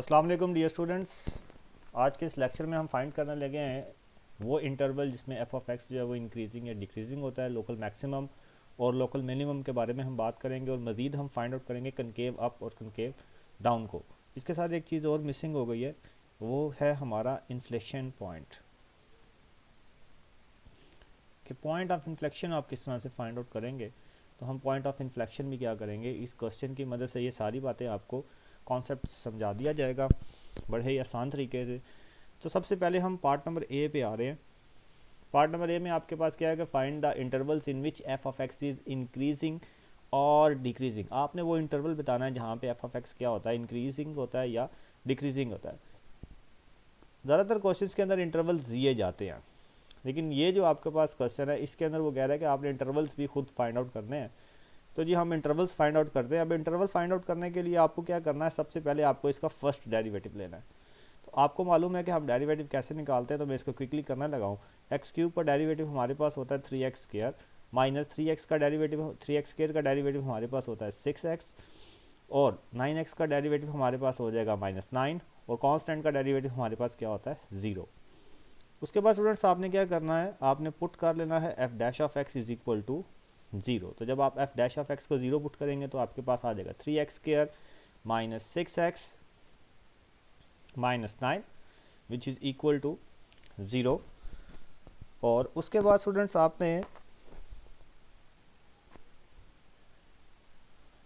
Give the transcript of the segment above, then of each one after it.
अस्सलाम वालेकुम dear students. आज के इस लेक्चर में हम फाइंड करने लगे हैं वो इंटरवल जिसमें एफ ऑफ एक्स जो है वो इंक्रीजिंग या डिक्रीजिंग होता है। लोकल मैक्सिमम और लोकल मिनिमम के बारे में हम बात करेंगे और मज़ीद हम फाइंड आउट करेंगे कनकेव अप और कनकेव डाउन को। इसके साथ एक चीज़ और मिसिंग हो गई है, वो है हमारा इन्फ्लेक्शन पॉइंट। कि पॉइंट ऑफ इन्फ्लेक्शन आप किस तरह से फाइंड आउट करेंगे, तो हम पॉइंट ऑफ इन्फ्लेक्शन भी क्या करेंगे, इस क्वेश्चन की मदद से ये सारी बातें आपको कॉन्सेप्ट समझा दिया जाएगा बड़े ही आसान तरीके से। तो सबसे पहले हम पार्ट नंबर ए पे आ रहे हैं। पार्ट नंबर ए में आपके पास क्या है कि find the intervals in which F of X is increasing और डिक्रीजिंग। आपने वो इंटरवल बताना है जहाँ पे एफ ऑफ एक्स क्या होता है, इंक्रीजिंग होता है या डिक्रीजिंग होता है। ज़्यादातर क्वेश्चंस के अंदर इंटरवल्स दिए जाते हैं, लेकिन ये जो आपके पास क्वेश्चन है इसके अंदर वो कह रहा है कि आपने इंटरवल्स भी खुद फाइंड आउट करने हैं। तो जी हम इंटरवल्स फाइंड आउट करते हैं। अब इंटरवल फाइंड आउट करने के लिए आपको क्या करना है, सबसे पहले आपको इसका फर्स्ट डेरिवेटिव लेना है। तो आपको मालूम है कि हम डेरिवेटिव कैसे निकालते हैं, तो मैं इसको क्विकली करना लगाऊँ। एक्स क्यूब का डेरिवेटिव हमारे पास होता है 3x स्क्वायर माइनस 3x का डेरिवेटिव 3x स्क्वायर का डेरिवेटिव हमारे पास होता है 6x और 9x का डेरिवेटिव हमारे पास हो जाएगा -9 और कांस्टेंट का डेरिवेटिव हमारे पास क्या होता है 0। उसके बाद स्टूडेंट्स आपने क्या करना है, आपने पुट कर लेना है F dash of X is equal to 0। तो जब आप एफ डैश ऑफ एक्स को 0 पुट करेंगे तो आपके पास आ जाएगा 3x square minus 6x minus 9 which is equal to 0। और उसके बाद स्टूडेंट्स आपने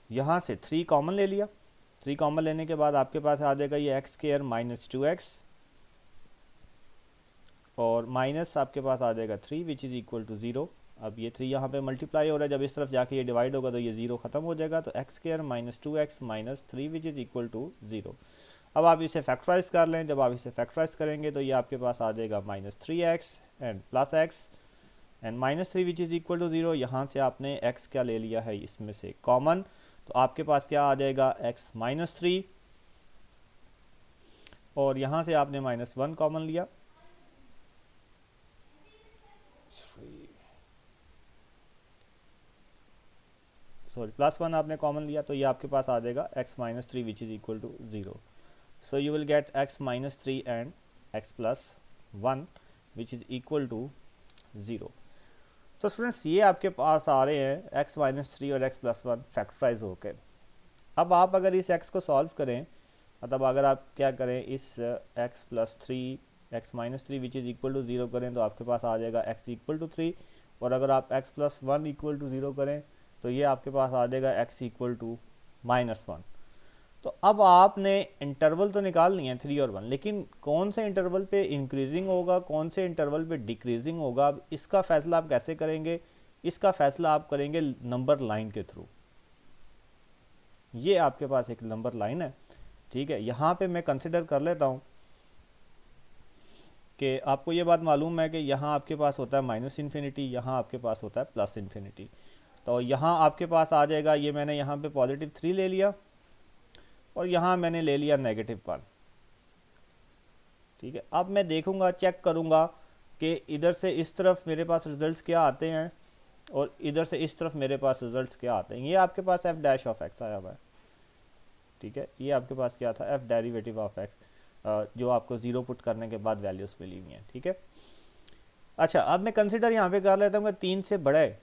यहाँ से 3 कॉमन ले लिया। 3 कॉमन लेने के बाद आपके पास आ जाएगा ये एक्स स्क्वायर माइनस 2x और माइनस आपके पास आ जाएगा 3 विच इज़ इक्वल टू 0। अब ये 3 यहाँ पे मल्टीप्लाई हो रहा है, जब इस तरफ जाके ये डिवाइड होगा तो ये 0 ख़त्म हो जाएगा। तो X square minus 2x minus 3 which is equal to 0। अब आप इसे फैक्टराइज कर लें। जब आप इसे फैक्टराइज करेंगे तो ये आपके पास आ जाएगा -3x and plus X and -3 which is equal to 0। यहाँ से आपने x क्या ले लिया है इसमें से कॉमन, तो आपके पास क्या आ जाएगा x -3 और यहाँ से आपने -1 कॉमन लिया, सॉरी +1 आपने कॉमन लिया, तो ये आपके पास आ जाएगा x -3 which is equal to 0। So you will get x minus 3 and x plus 1 which is equal to 0। तो स्टूडेंट्स ये आपके पास आ रहे हैं x minus 3 और x plus 1 फैक्टराइज होकर। अब आप अगर इस x को सॉल्व करें, मतलब अगर आप क्या करें इस x plus 3 x minus 3 which is equal to 0 करें तो आपके पास आ जाएगा x इक्वल टू 3 और अगर आप x plus 1 इक्वल टू 0 करें तो ये आपके पास आ जाएगा x इक्वल टू -1। तो अब आपने इंटरवल तो निकाल लिए हैं 3 और 1, लेकिन कौन से इंटरवल पे इंक्रीजिंग होगा कौन से इंटरवल पे डिक्रीजिंग होगा, अब इसका फैसला आप कैसे करेंगे, इसका फैसला आप करेंगे नंबर लाइन के थ्रू। ये आपके पास एक नंबर लाइन है, ठीक है। यहाँ पे मैं कंसिडर कर लेता हूँ कि आपको ये बात मालूम है कि यहाँ आपके पास होता है -∞, यहाँ आपके पास होता है +∞। तो यहाँ आपके पास आ जाएगा, ये मैंने यहाँ पे +3 ले लिया और यहाँ मैंने ले लिया -1, ठीक है। अब मैं देखूंगा, चेक करूंगा कि इधर से इस तरफ मेरे पास रिजल्ट्स क्या आते हैं और इधर से इस तरफ मेरे पास रिजल्ट्स क्या आते हैं। ये आपके पास एफ डैश ऑफ एक्स आया हुआ है, ठीक है। ये आपके पास क्या था, एफ डेरिवेटिव ऑफ एक्स, जो आपको 0 पुट करने के बाद वैल्यूज मिली हुई हैं, ठीक है। अच्छा, अब मैं कंसिडर यहाँ पे कर लेता हूँ कि 3 से बड़े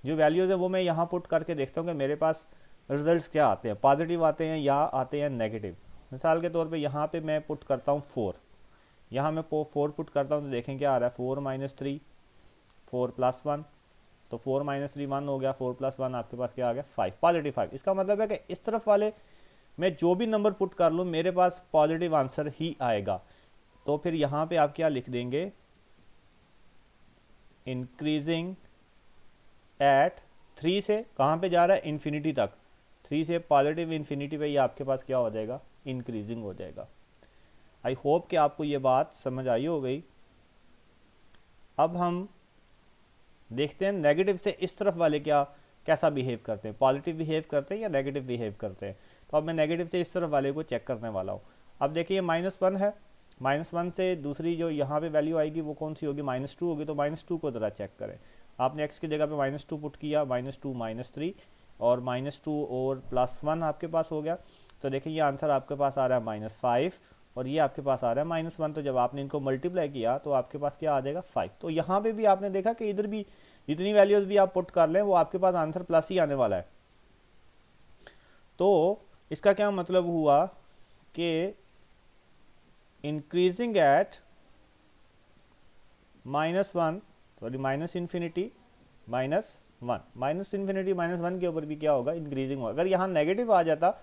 जो वैल्यूज़ है वो मैं यहाँ पुट करके देखता हूँ कि मेरे पास रिजल्ट्स क्या आते हैं, पॉजिटिव आते हैं या आते हैं नेगेटिव। मिसाल के तौर पे यहाँ पे मैं पुट करता हूँ 4, यहाँ मैं 4 पुट करता हूँ तो देखें क्या आ रहा है, 4 - 3 4 + 1, तो 4 - 3 1 हो गया, 4 + 1 आपके पास क्या आ गया 5, पॉजिटिव 5। इसका मतलब है कि इस तरफ वाले मैं जो भी नंबर पुट कर लूँ मेरे पास पॉजिटिव आंसर ही आएगा। तो फिर यहाँ पे आप क्या लिख देंगे, इंक्रीजिंग एट 3 से कहाँ पे जा रहा है, इन्फिनिटी तक। 3 से पॉजिटिव इन्फिनिटी पे ये आपके पास क्या हो जाएगा, इंक्रीजिंग हो जाएगा। आई होप कि आपको ये बात समझ आई हो गई। अब हम देखते हैं नेगेटिव से इस तरफ वाले क्या कैसा बिहेव करते हैं, पॉजिटिव बिहेव करते हैं या नेगेटिव बिहेव करते हैं। तो अब मैं नेगेटिव से इस तरफ वाले को चेक करने वाला हूँ। अब देखिए -1 है, -1 से दूसरी जो यहाँ पे वैल्यू आएगी वो कौन सी होगी, -2 होगी। तो -2 को ज़रा चेक करें। आपने x की जगह पे -2 पुट किया, -2 -3 और -2 और +1 आपके पास हो गया। तो देखिए ये आंसर आपके पास आ रहा है -5 और ये आपके पास आ रहा है -1। तो जब आपने इनको मल्टीप्लाई किया तो आपके पास क्या आ जाएगा 5। तो यहाँ पे भी आपने देखा कि इधर भी जितनी वैल्यूज़ भी आप पुट कर लें वो आपके पास आंसर प्लस ही आने वाला है। तो इसका क्या मतलब हुआ कि increasing at -1 sorry minus infinity -1 minus infinity -1 के ऊपर भी क्या होगा इंक्रीजिंग होगा। अगर यहाँ नेगेटिव आ जाता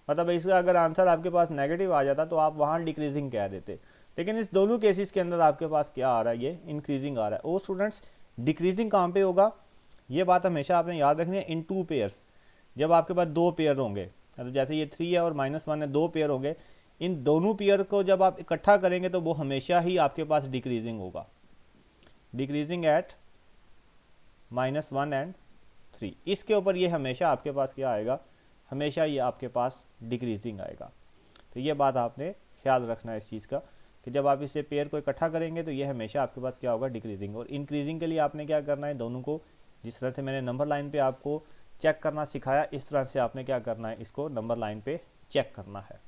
मतलब इसका अगर आंसर आपके पास नेगेटिव आ जाता तो आप वहाँ डिक्रीजिंग कह देते, लेकिन इस दोनों केसेस के अंदर आपके पास क्या आ रहा है ये इंक्रीजिंग आ रहा है। वो स्टूडेंट्स डिक्रीजिंग कहाँ पे होगा ये बात हमेशा आपने याद रखनी है, इन 2 पेयर्स। जब आपके पास 2 पेयर होंगे तो जैसे ये 3 है और -1 है, 2 पेयर होंगे, इन दोनों पेयर को जब आप इकट्ठा करेंगे तो वो हमेशा ही आपके पास डिक्रीजिंग होगा, डिक्रीजिंग एट -1 एंड 3। इसके ऊपर ये हमेशा आपके पास क्या आएगा, हमेशा ये आपके पास डिक्रीजिंग आएगा। तो ये बात आपने ख्याल रखना है इस चीज़ का कि जब आप इसे पेयर को इकट्ठा करेंगे तो ये हमेशा आपके पास क्या होगा डिक्रीजिंग। और इंक्रीजिंग के लिए आपने क्या करना है, दोनों को जिस तरह से मैंने नंबर लाइन पे आपको चेक करना सिखाया इस तरह से आपने क्या करना है, इसको नंबर लाइन पे चेक करना है।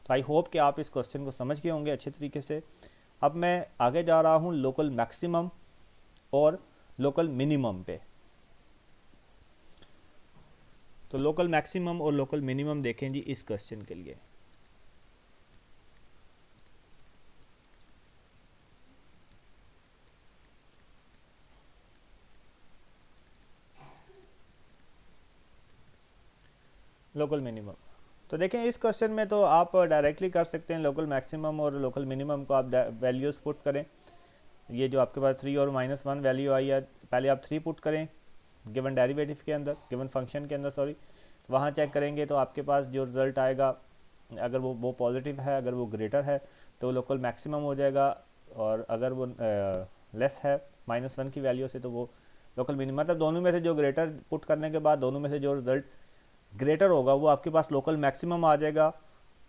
तो आई होप कि आप इस क्वेश्चन को समझ गए होंगे अच्छे तरीके से। अब मैं आगे जा रहा हूँ लोकल मैक्सिमम और लोकल मिनिमम पे। तो लोकल मैक्सिमम और लोकल मिनिमम देखें जी इस क्वेश्चन के लिए। लोकल मिनिमम तो देखें इस क्वेश्चन में तो आप डायरेक्टली कर सकते हैं लोकल मैक्सिमम और लोकल मिनिमम को आप वैल्यूज़ पुट करें। ये जो आपके पास 3 और -1 वैल्यू आई है, पहले आप 3 पुट करें गिवन डेरिवेटिव के अंदर, गिवन फंक्शन के अंदर सॉरी, वहाँ चेक करेंगे तो आपके पास जो रिज़ल्ट आएगा अगर वो पॉजिटिव है, अगर वो ग्रेटर है तो लोकल मैक्सिमम हो जाएगा, और अगर वो लेस है -1 की वैल्यू से तो वो लोकल मिनिमम। मतलब दोनों में से जो ग्रेटर पुट करने के बाद दोनों में से जो रिज़ल्ट ग्रेटर होगा वो आपके पास लोकल मैक्सिमम आ जाएगा,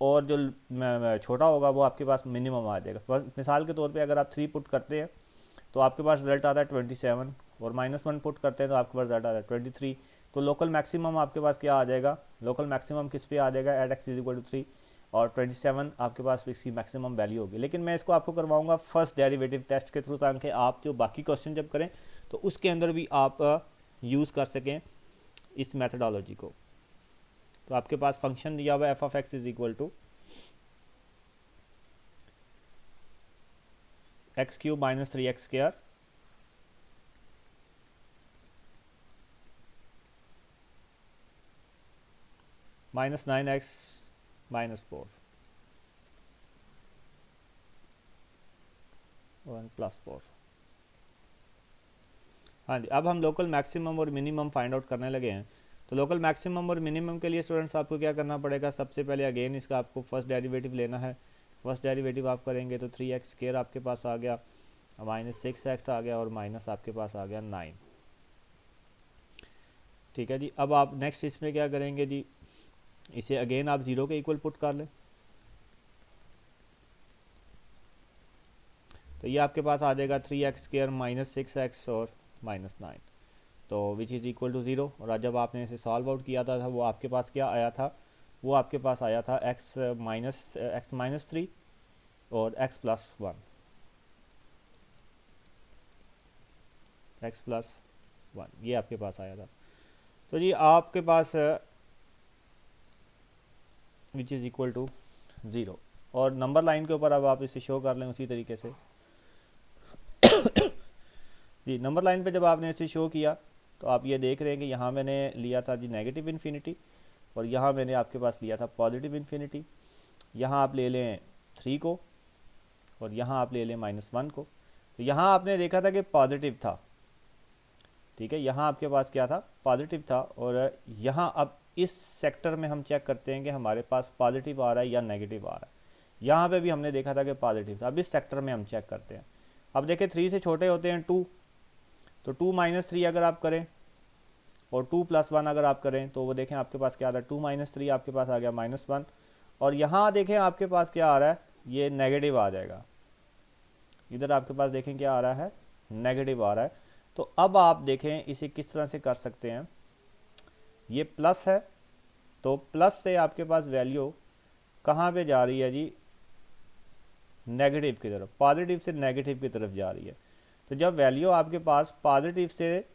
और जो छोटा होगा वो आपके पास मिनिमम आ जाएगा। मिसाल के तौर पे अगर आप 3 पुट करते हैं तो आपके पास रिजल्ट आता है 27, और -1 पुट करते हैं तो आपके पास रिजल्ट आता है 23। तो लोकल मैक्सिमम आपके पास क्या आ जाएगा, लोकल मैक्सिमम किस पे आ जाएगा, एट x = 3, और 27 आपके पास इसकी मैक्सिमम वैल्यू होगी। लेकिन मैं इसको आपको करवाऊंगा फर्स्ट डेरिवेटिव टेस्ट के थ्रू, ताकि आप जो बाकी क्वेश्चन जब करें तो उसके अंदर भी आप यूज़ कर सकें इस मैथडोलॉजी को। तो आपके पास फंक्शन दिया हुआ f(x) = x³ - 3x² -9x - 4 1 + 4। हाँ जी, अब हम लोकल मैक्सिमम और मिनिमम फाइंड आउट करने लगे हैं। तो लोकल मैक्सिमम और मिनिमम के लिए स्टूडेंट्स आपको क्या करना पड़ेगा, सबसे पहले अगेन इसका आपको फर्स्ट डेरिवेटिव लेना है। फर्स्ट डेरिवेटिव आप करेंगे तो 3x² आपके पास आ गया, -6x आ गया, और माइनस आपके पास आ गया 9। ठीक है जी। अब आप नेक्स्ट इसमें क्या करेंगे जी, इसे अगेन आप 0 के इक्वल पुट कर लें। तो ये आपके पास आ जाएगा 3x² - 6x और -9, तो विच इज़ इक्वल टू 0। और जब आपने इसे सॉल्व आउट किया था वो आपके पास क्या आया था, वो आपके पास आया था x - 3 और x + 1, x + 1 ये आपके पास आया था। तो जी आपके पास विच इज़ इक्वल टू 0, और नंबर लाइन के ऊपर अब आप इसे शो कर लें उसी तरीके से। जी नंबर लाइन पे जब आपने इसे शो किया तो आप ये देख रहे हैं कि यहाँ मैंने लिया था जी नेगेटिव इन्फिनिटी, और यहाँ मैंने आपके पास लिया था पॉजिटिव इन्फिनिटी। यहाँ आप ले लें 3 को, और यहाँ आप ले लें -1 को। तो यहाँ आपने देखा था कि पॉजिटिव था, ठीक है, यहाँ आपके पास क्या था, पॉजिटिव था। और यहाँ अब इस सेक्टर में हम चेक करते हैं कि हमारे पास पॉजिटिव आ रहा है या नेगेटिव आ रहा है। यहाँ पे भी हमने देखा था कि पॉजिटिव था, अब इस सेक्टर में हम चेक करते हैं। अब देखें 3 से छोटे होते हैं 2, तो 2 - 3 अगर आप करें और 2 + 1 अगर आप करें तो वो देखें आपके पास क्या आ रहा है, 2 - 3 आपके पास आ गया -1, और यहाँ देखें आपके पास क्या आ रहा है, ये नेगेटिव आ जाएगा। इधर आपके पास देखें क्या आ रहा है, नेगेटिव आ रहा है। तो अब आप देखें इसे किस तरह से कर सकते हैं, ये प्लस है तो प्लस से आपके पास वैल्यू कहाँ पे जा रही है जी, नेगेटिव की तरफ, पॉजिटिव से नेगेटिव की तरफ जा रही है। तो जब वैल्यू आपके पास पॉजिटिव से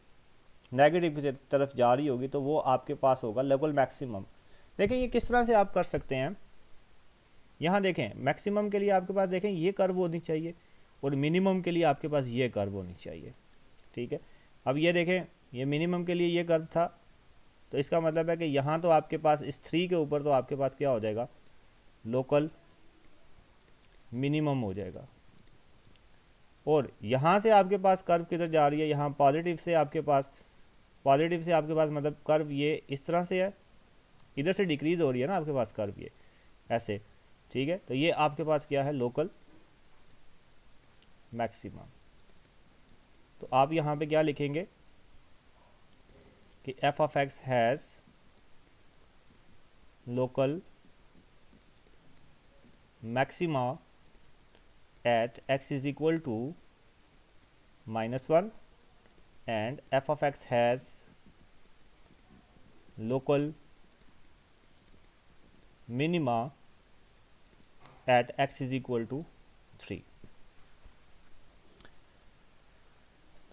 नेगेटिव की तरफ जा रही होगी तो वो आपके पास होगा लोकल मैक्सिमम। देखें ये किस तरह से आप कर सकते हैं, यहाँ देखें मैक्सिमम के लिए आपके पास देखें ये कर्व होनी चाहिए और मिनिमम के लिए आपके पास ये कर्व होनी चाहिए, ठीक है। अब ये देखें ये मिनिमम के लिए ये कर्व था, तो इसका मतलब है कि यहाँ तो आपके पास इस 3 के ऊपर तो आपके पास क्या हो जाएगा, लोकल मिनिमम हो जाएगा। और यहाँ से आपके पास कर्व किधर जा रही है, यहाँ पॉजिटिव से आपके पास मतलब कर्व ये इस तरह से है, इधर से डिक्रीज हो रही है ना आपके पास कर्व ये ऐसे, ठीक है। तो ये आपके पास क्या है, लोकल मैक्सिमम। तो आप यहाँ पे क्या लिखेंगे कि f of x has local maxima at x is equal to -1 and f of x has local minima at x is equal to 3।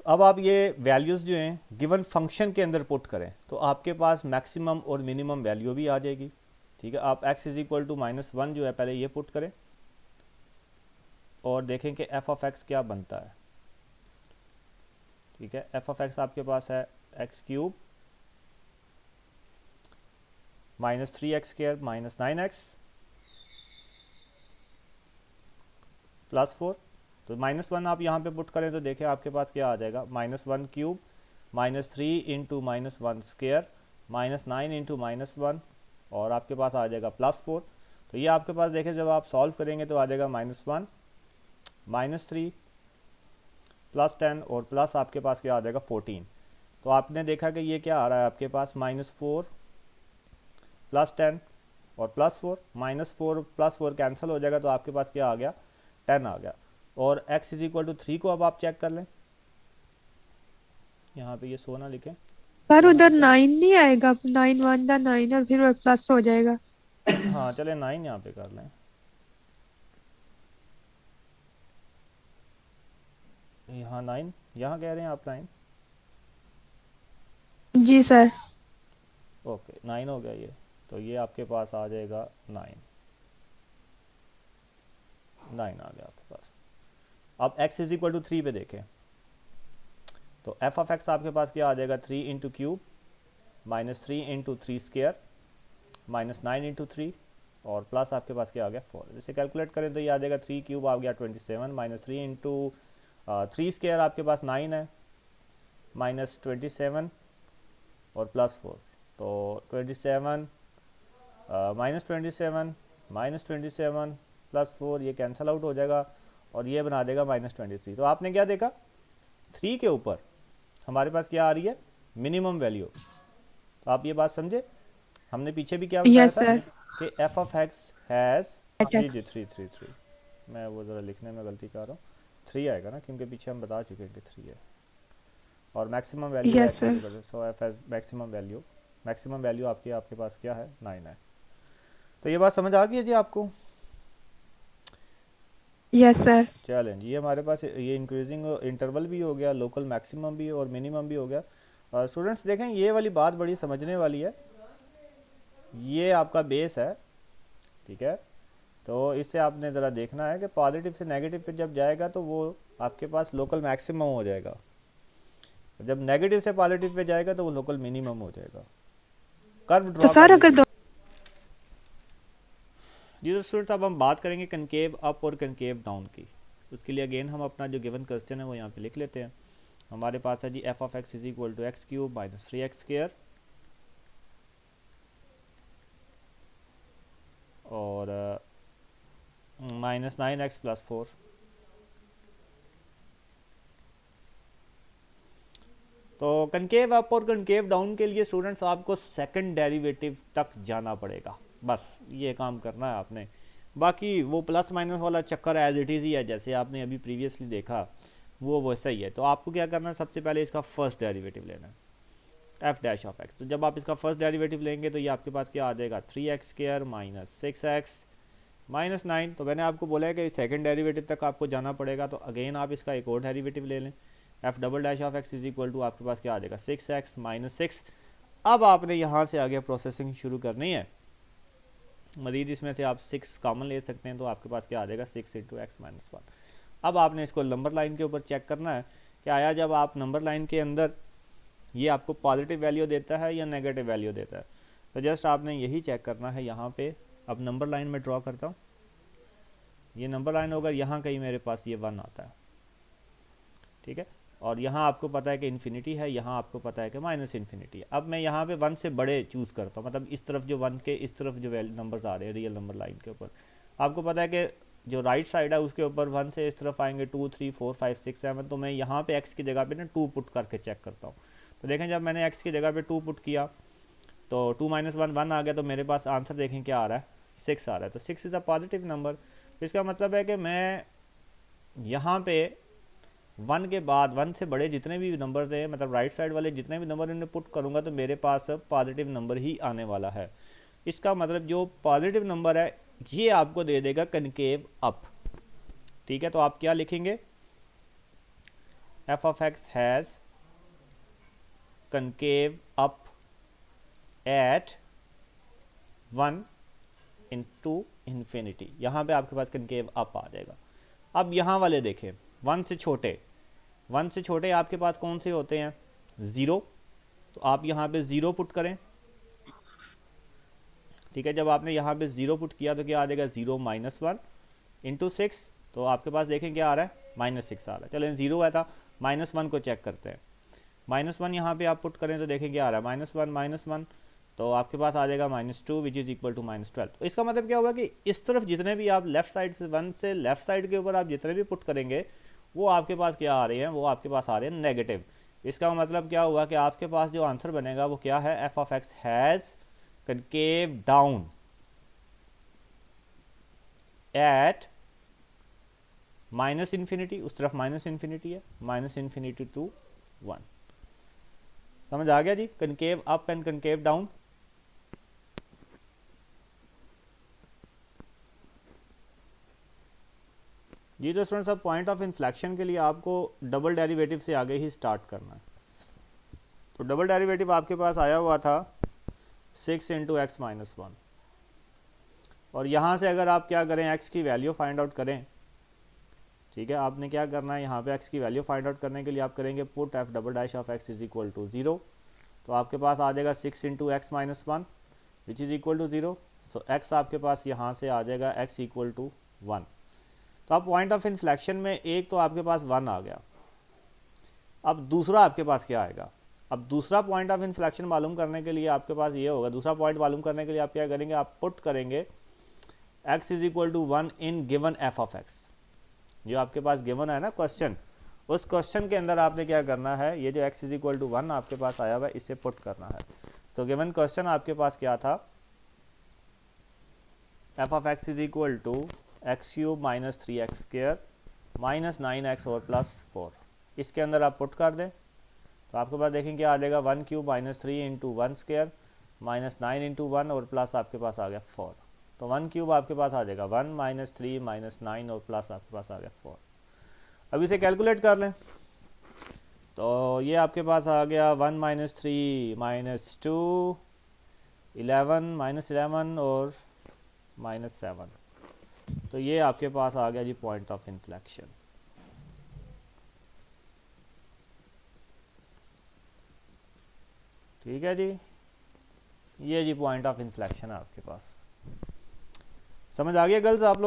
अब आप ये वैल्यूज़ जो हैं गिवन फंक्शन के अंदर पुट करें तो आपके पास मैक्सिमम और मिनिमम वैल्यू भी आ जाएगी, ठीक है। आप x इज इक्वल टू -1 जो है पहले ये पुट करें और देखें कि f ऑफ x क्या बनता है, ठीक है। f ऑफ x आपके पास है x³ -3x² -9x +4। तो -1 आप यहाँ पे पुट करें तो देखें आपके पास क्या आ जाएगा, -1³ -3 इंटू -1² -9 इंटू -1 और आपके पास आ जाएगा +4। तो ये आपके पास देखें जब आप सॉल्व करेंगे तो आ जाएगा -1 -3 +10 और प्लस आपके पास क्या आ जाएगा 14। तो आपने देखा कि ये क्या आ रहा है आपके पास -4 +10 और +4, -4 +4 कैंसिल हो जाएगा तो आपके पास क्या आ गया 10 आ गया। और x इज इक्वल टू 3 को अब आप चेक कर लें, यहाँ पे ये सोना लिखें सर उधर 9 नहीं आएगा, 9 1 दा 9 और फिर प्लस हो जाएगा। हाँ चले 9 यहाँ पे कर लें, यहाँ 9 यहाँ कह रहे हैं आप 9, जी सर। ओके 9 हो गया ये। तो ये आपके पास आ जाएगा 9 आ गया आपके पास। अब x इज इक्वल टू 3 पे देखें तो f ऑफ x आपके पास क्या आ जाएगा 3 इंटू क्यूब -3 इंटू 3² -9 इंटू 3 और प्लस आपके पास क्या आ गया 4। इसे कैलकुलेट करें तो ये आ जाएगा 3³ आ गया 27 -3 इंटू 3² आपके पास 9 है -27 और +4 तो 27 -27 +4 ये कैंसिल आउट हो जाएगा और ये बना देगा -23। तो आपने क्या देखा 3 के ऊपर हमारे पास क्या आ रही है मिनिमम वैल्यू। तो आप ये बात समझे, हमने पीछे भी क्या बताया यस था सर। कि f ऑफ x हैज़ जी 3 मैं वो ज़रा लिखने में गलती कर रहा हूँ, 3 आएगा ना क्योंकि पीछे हम बता चुके हैं कि 3 है और मैक्सिमम वैल्यू है yes x sir. So f has maximum value आपके पास क्या है 9 है। तो ये बात समझ आ गई है जी आपको? Yes sir. चैलेंज ये हमारे पास ये इंक्रीजिंग इंटरवल भी हो गया, लोकल मैक्सिमम भी और मिनिमम भी हो गया। स्टूडेंट्स देखें ये वाली बात बड़ी समझने वाली है, ये आपका बेस है, ठीक है। तो इससे आपने ज़रा देखना है कि पॉजिटिव से नेगेटिव पे जब जाएगा तो वो आपके पास लोकल मैक्सिमम हो जाएगा, जब नेगेटिव से पॉजिटिव पे जाएगा तो वो लोकल मिनिमम हो जाएगा। कर्व तो ड्रॉ कर सर अगर लीजिए जी। तो स्टूडेंट्स अब हम बात करेंगे कनकेव अप और कनकेव डाउन की। उसके लिए अगेन हम अपना जो गिवन क्वेश्चन है वो यहाँ पे लिख लेते हैं। हमारे पास है जी f of x is equal to x³ -3x² और -9x +4। तो कनकेव अप और कनकेव डाउन के लिए स्टूडेंट्स आपको सेकंड डेरिवेटिव तक जाना पड़ेगा, बस ये काम करना है आपने। बाकी वो प्लस माइनस वाला चक्कर एज इट इज़ ही है, जैसे आपने अभी प्रीवियसली देखा वो वैसा ही है। तो आपको क्या करना है, सबसे पहले इसका फर्स्ट डेरिवेटिव लेना है। F dash of x. तो जब आप इसका फर्स्ट डेरिवेटिव लेंगे तो ये आपके पास क्या आ जाएगा 3x² माइनस 6x माइनस 9। तो मैंने आपको बोला है कि सेकंड डेरिवेटिव तक आपको जाना पड़ेगा, तो अगेन आप इसका एक और डेरिवेटिव ले लें। F double dash of X is equal to आपके पास क्या आ जाएगा 6x माइनस 6। अब आपने यहाँ से आगे प्रोसेसिंग शुरू करनी है। मजीद इसमें से आप 6 कॉमन ले सकते हैं, तो आपके पास क्या आ जाएगा 6 इंटू एक्स माइनस 1। अब आपने इसको नंबर लाइन के ऊपर चेक करना है कि आया जब आप नंबर लाइन के अंदर ये आपको पॉजिटिव वैल्यू देता है या नेगेटिव वैल्यू देता है। तो जस्ट आपने यही चेक करना है यहाँ पे। अब नंबर लाइन में ड्रॉ करता हूँ, ये नंबर लाइन होगा, यहाँ कहीं मेरे पास ये 1 आता है, ठीक है। और यहाँ आपको पता है कि इन्फिनिटी है, यहाँ आपको पता है कि माइनस इन्फिनिटी है। अब मैं यहाँ पे 1 से बड़े चूज़ करता हूँ, मतलब इस तरफ जो 1 के इस तरफ जो नंबर्स आ रहे हैं रियल नंबर लाइन के ऊपर, आपको पता है कि जो राइट साइड है उसके ऊपर 1 से इस तरफ आएंगे 2 3 4 5 6 7। तो मैं यहाँ पे x की जगह पे ना 2 पुट करके चेक करता हूँ। तो देखें जब मैंने x की जगह पे 2 पुट किया तो 2 माइनस 1 1 आ गया, तो मेरे पास आंसर देखें क्या आ रहा है 6 आ रहा है। तो 6 इज़ अ पॉजिटिव नंबर। इसका मतलब है कि मैं यहाँ पे 1 के बाद 1 से बड़े जितने भी नंबर थे, मतलब राइट साइड वाले जितने भी नंबर इन्हें पुट करूँगा तो मेरे पास पॉजिटिव नंबर ही आने वाला है। इसका मतलब जो पॉजिटिव नंबर है ये आपको दे देगा कनकेव अप, ठीक है। तो आप क्या लिखेंगे, F of X has concave up at 1 into infinity. यहाँ पे आपके पास कनकेव अप आ जाएगा। अब यहाँ वाले देखें 1 से छोटे, 1 से छोटे आपके पास कौन से होते हैं 0। तो आप यहाँ पे 0 पुट करें, ठीक है। जब आपने यहाँ पे 0 पुट किया तो क्या आ जाएगा 0 माइनस 1 इंटू 6। तो आपके पास देखें क्या आ रहा है माइनस 6 आ रहा है। चलें 0 आया था, माइनस 1 को चेक करते हैं। माइनस 1 यहाँ पे आप पुट करें तो देखें क्या आ रहा है माइनस 1 तो आपके पास आ जाएगा -2 विच इज़ इक्वल टू -12। तो इसका मतलब क्या होगा कि इस तरफ जितने भी आप लेफ्ट साइड से 1 से लेफ्ट साइड के ऊपर आप जितने भी पुट करेंगे वो आपके पास क्या आ रहे हैं, वो आपके पास आ रहे हैं नेगेटिव। इसका मतलब क्या हुआ कि आपके पास जो आंसर बनेगा वो क्या है, F of X has concave down at minus infinity, उस तरफ माइनस इन्फिनिटी है, माइनस इन्फिनिटी टू 1। समझ आ गया जी, concave up and concave down. जी तो स्टूडेंट्स अब पॉइंट ऑफ इन्फ्लेक्शन के लिए आपको डबल डेरिवेटिव से आगे ही स्टार्ट करना है। तो डबल डेरिवेटिव आपके पास आया हुआ था 6 इंटू एक्स माइनस 1। और यहाँ से अगर आप क्या करें x की वैल्यू फाइंड आउट करें, ठीक है। आपने क्या करना है यहाँ पे x की वैल्यू फाइंड आउट करने के लिए आप करेंगे put F double dash of x is equal to 0। तो आपके पास आ जाएगा 6 into X minus 1 which is equal to 0। So x आपके पास यहाँ से आ जाएगा x इक्वल टू 1। तो अब पॉइंट ऑफ इन्फ्लेक्शन में एक तो आपके पास 1 आ गया। अब दूसरा आपके पास क्या आएगा, अब दूसरा पॉइंट ऑफ इन्फ्लेक्शन मालूम करने के लिए आपके पास ये होगा, दूसरा पॉइंट मालूम करने के लिए आप क्या करेंगे, आप पुट करेंगे x is equal to 1 in given F of X. जो आपके पास गिवन है ना क्वेश्चन, उस क्वेश्चन के अंदर आपने क्या करना है, ये जो x इज इक्वल टू 1 आपके पास आया हुआ है इसे पुट करना है। तो गिवन क्वेश्चन आपके पास क्या था, F of X is equal to X cube minus 3x square minus 9x और प्लस 4। इसके अंदर आप पुट कर दें तो आपके पास देखें क्या आ जाएगा 1 cube minus 3 into 1 square minus 9 into 1 और प्लस आपके पास आ गया 4। तो 1 क्यूब आपके पास आ जाएगा 1 माइनस 3 माइनस 9 और प्लस आपके पास आ गया 4। अब इसे कैलकुलेट कर लें तो ये आपके पास आ गया 1 माइनस 3 माइनस 2 11 माइनस 11 और माइनस 7। तो ये आपके पास आ गया जी पॉइंट ऑफ इन्फ्लेक्शन। ठीक है जी, ये जी पॉइंट ऑफ इन्फ्लेक्शन है आपके पास। समझ आ गया गर्ल्स आप लोग?